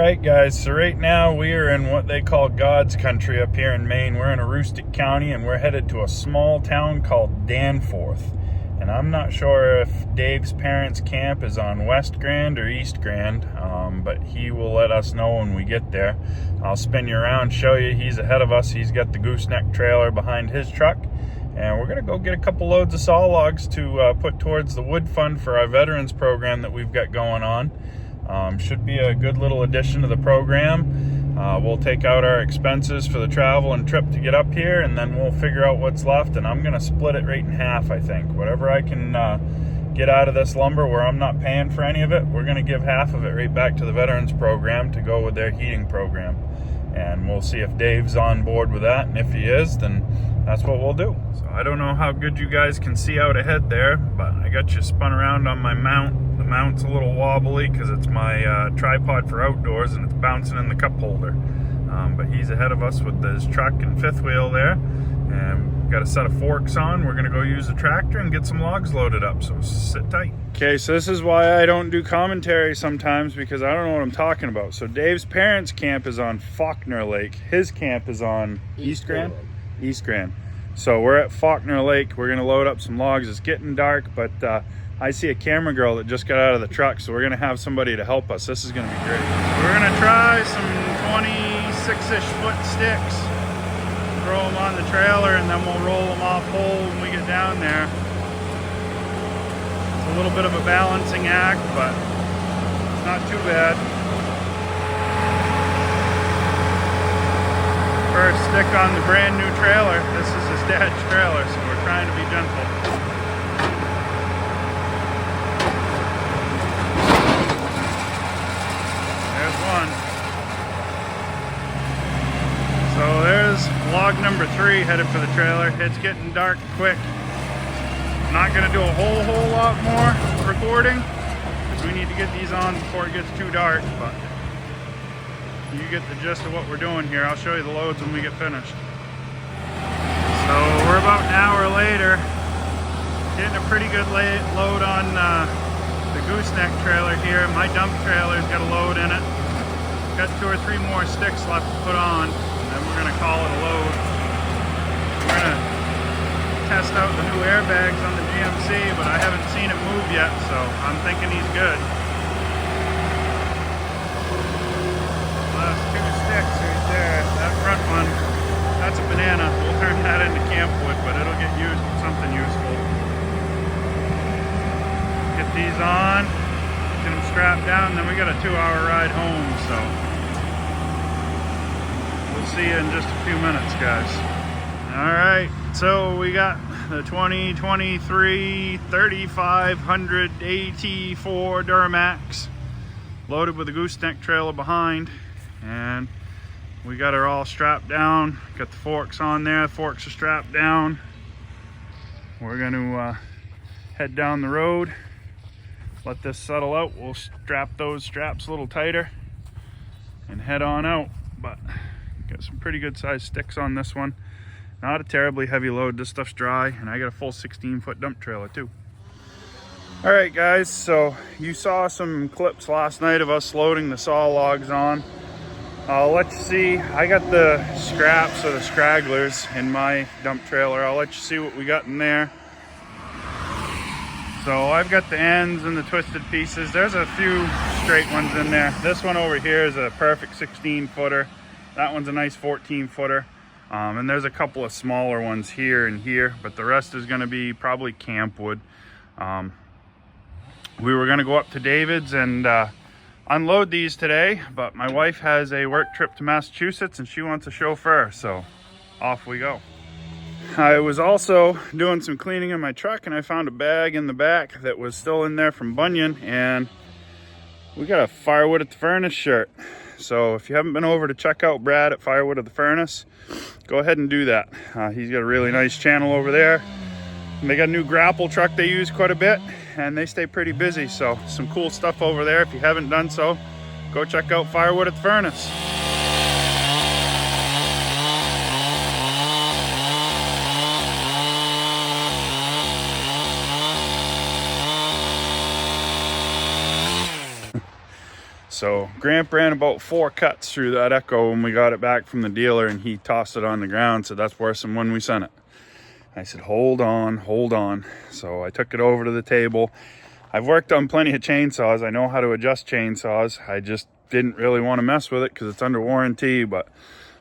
Alright guys, so right now we are in what they call God's country up here in Maine. We're in Aroostook County and we're headed to a small town called Danforth. And I'm not sure if Dave's parents' camp is on West Grand or East Grand, but he will let us know when we get there. I'll spin you around, show you. He's ahead of us. He's got the gooseneck trailer behind his truck. And we're going to go get a couple loads of saw logs to put towards the wood fund for our veterans program that we've got going on. Should be a good little addition to the program. We'll take out our expenses for the travel and trip to get up here, and then we'll figure out what's left, and I'm going to split it right in half, I think. Whatever I can get out of this lumber where I'm not paying for any of it, we're going to give half of it right back to the veterans program to go with their heating program. And we'll see if Dave's on board with that, and if he is, then that's what we'll do. So I don't know how good you guys can see out ahead there, but I got you spun around on my mount. The mount's a little wobbly because it's my tripod for outdoors and it's bouncing in the cup holder. But he's ahead of us with his truck and fifth wheel there. And we've got a set of forks on. We're gonna go use the tractor and get some logs loaded up, so sit tight. Okay, so this is why I don't do commentary sometimes, because I don't know what I'm talking about. So Dave's parents' camp is on Faulkner Lake. His camp is on East Grand? East Grand. So we're at Faulkner Lake. We're gonna load up some logs. It's getting dark, but I see a camera girl that just got out of the truck, so we're gonna have somebody to help us. This is gonna be great. We're gonna try some 26-ish foot sticks, throw them on the trailer, and then we'll roll them off whole when we get down there. It's a little bit of a balancing act, but it's not too bad. First stick on the brand new trailer. This is his dad's trailer, so we're trying to be gentle. There's one. So there's log number 3 headed for the trailer. It's getting dark quick. I'm not gonna do a whole lot more recording because we need to get these on before it gets too dark, but you get the gist of what we're doing here. I'll show you the loads when we get finished. So we're about an hour later, getting a pretty good load on the gooseneck trailer here. My dump trailer's got a load in it. Got 2 or 3 more sticks left to put on, and then we're gonna call it a load. We're gonna test out the new airbags on the GMC, but I haven't seen it move yet, so I'm thinking he's good. Last 2 sticks right there. That front one, that's a banana. We'll turn that into camp wood, but it'll get used with something useful. Get these on, get them strapped down, then we got a 2-hour ride home, so we'll see you in just a few minutes, guys. All right, so we got the 2023 3500 AT4 Duramax loaded with a gooseneck trailer behind, and we got her all strapped down. Got the forks on there. The forks are strapped down. We're going to head down the road, let this settle out. We'll strap those straps a little tighter and head on out. But got some pretty good sized sticks on this one. Not a terribly heavy load. This stuff's dry, and I got a full 16-foot dump trailer too. All right, guys, so you saw some clips last night of us loading the saw logs on. I'll let you see. I got the scraps or the scragglers in my dump trailer. I'll let you see what we got in there. So I've got the ends and the twisted pieces. There's a few straight ones in there. This one over here is a perfect 16-footer. That one's a nice 14-footer. And there's a couple of smaller ones here and here, but the rest is going to be probably camp wood. We were going to go up to David's and unload these today, but my wife has a work trip to Massachusetts and she wants a chauffeur, so off we go. I was also doing some cleaning in my truck and I found a bag in the back that was still in there from Bunyan, and we got a Firewood at the Furnace shirt. So if you haven't been over to check out Brad at Firewood at the Furnace, go ahead and do that. He's got a really nice channel over there. And they got a new grapple truck they use quite a bit, and they stay pretty busy. So some cool stuff over there. If you haven't done so, go check out Firewood at the Furnace. So Gramp ran about 4 cuts through that Echo when we got it back from the dealer, and he tossed it on the ground. So that's worse than when we sent it. I said, hold on, hold on. So I took it over to the table. I've worked on plenty of chainsaws. I know how to adjust chainsaws. I just didn't really want to mess with it because it's under warranty, but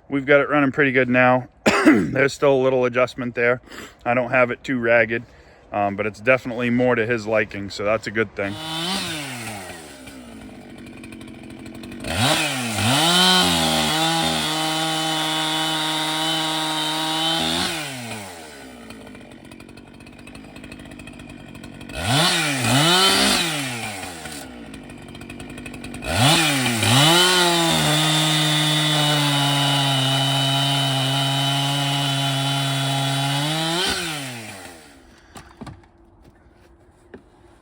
we've got it running pretty good now. There's still a little adjustment there. I don't have it too ragged, but it's definitely more to his liking, so that's a good thing.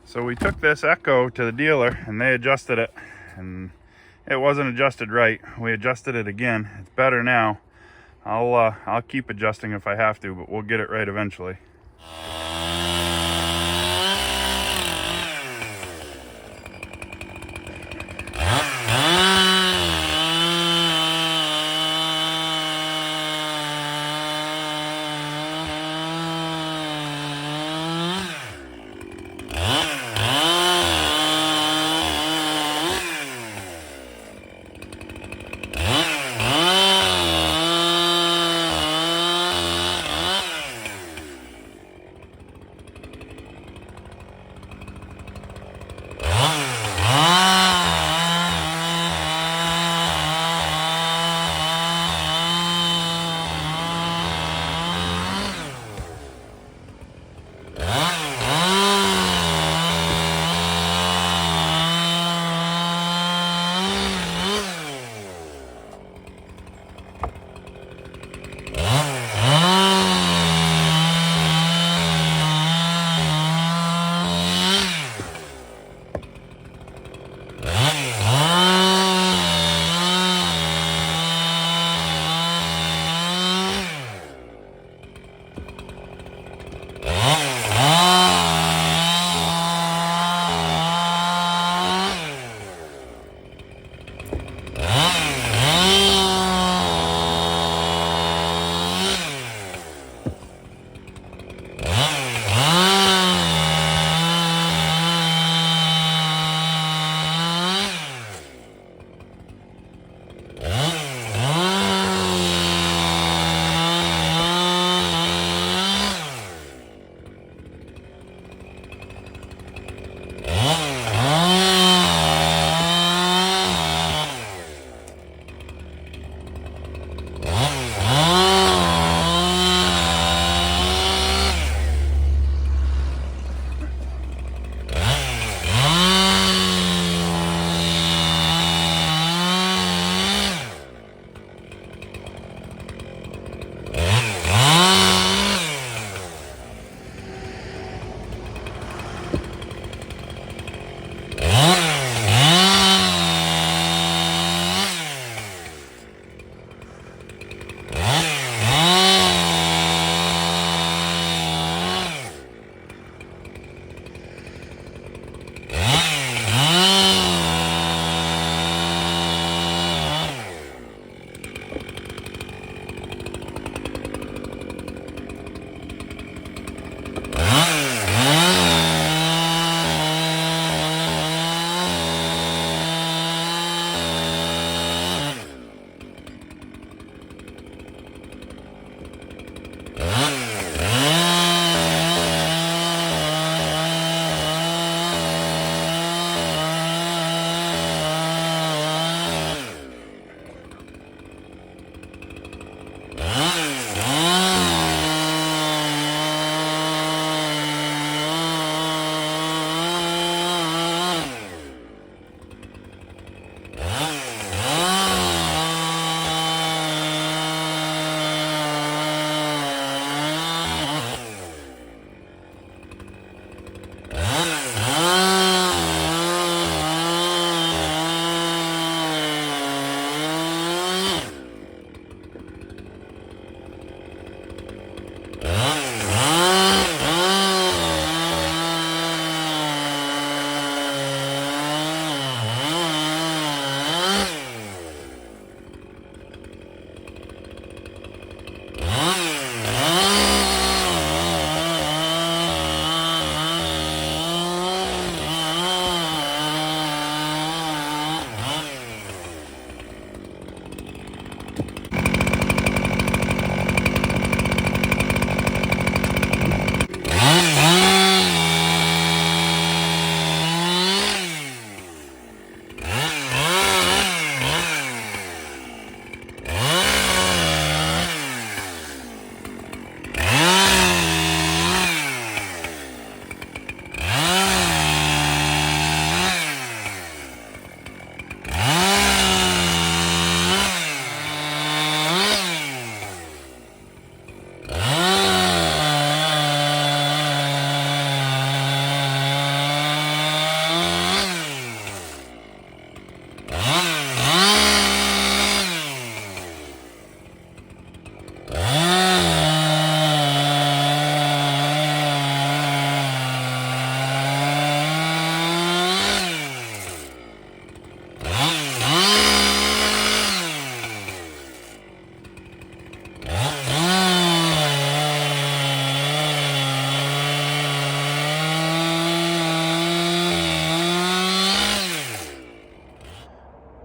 So we took this Echo to the dealer and they adjusted it, and it wasn't adjusted right. We adjusted it again. It's better now. I'll keep adjusting if I have to, but we'll get it right eventually.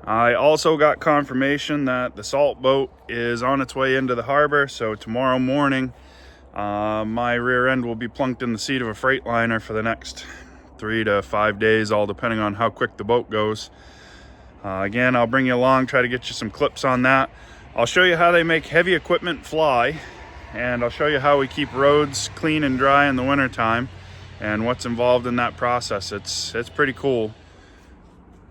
I also got confirmation that the salt boat is on its way into the harbor, so tomorrow morning my rear end will be plunked in the seat of a Freightliner for the next 3 to 5 days, all depending on how quick the boat goes. Again, I'll bring you along, try to get you some clips on that. I'll show you how they make heavy equipment fly, and I'll show you how we keep roads clean and dry in the wintertime and what's involved in that process. It's pretty cool.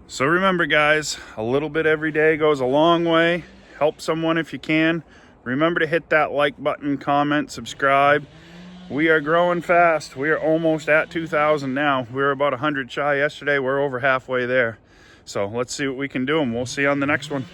So remember guys, a little bit every day goes a long way. Help someone if you can. Remember to hit that like button, comment, subscribe. We are growing fast. We are almost at 2,000 now. We were about 100 shy yesterday. We're over halfway there. So let's see what we can do, and we'll see you on the next one.